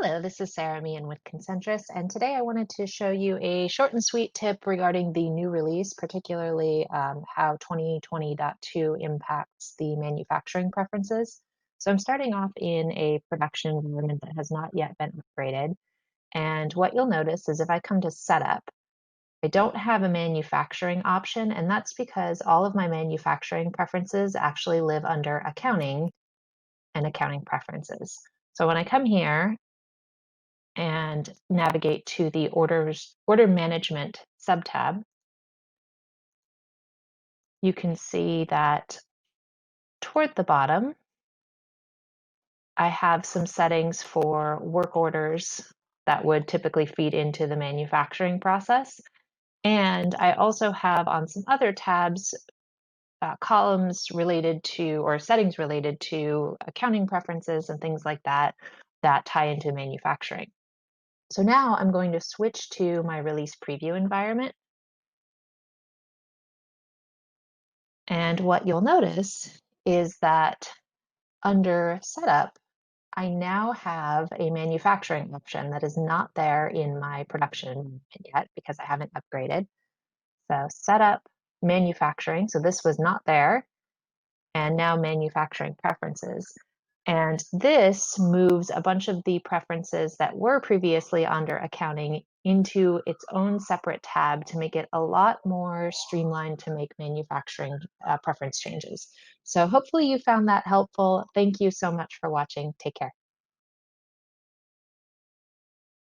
Hello, this is Sarah Meehan with Concentrus, and today I wanted to show you a short and sweet tip regarding the new release, particularly how 2020.2 impacts the manufacturing preferences. So I'm starting off in a production environment that has not yet been upgraded. And what you'll notice is if I come to Setup, I don't have a manufacturing option, and that's because all of my manufacturing preferences actually live under Accounting and Accounting Preferences. So when I come here, and navigate to the order management subtab, you can see that toward the bottom, I have some settings for work orders that would typically feed into the manufacturing process. And I also have on some other tabs columns related to or settings related to accounting preferences and things like that that tie into manufacturing. So now I'm going to switch to my release preview environment. And what you'll notice is that under Setup, I now have a manufacturing option that is not there in my production yet because I haven't upgraded. So Setup, Manufacturing, so this was not there, and now Manufacturing Preferences. And this moves a bunch of the preferences that were previously under Accounting into its own separate tab to make it a lot more streamlined to make manufacturing preference changes. So hopefully you found that helpful. Thank you so much for watching. Take care.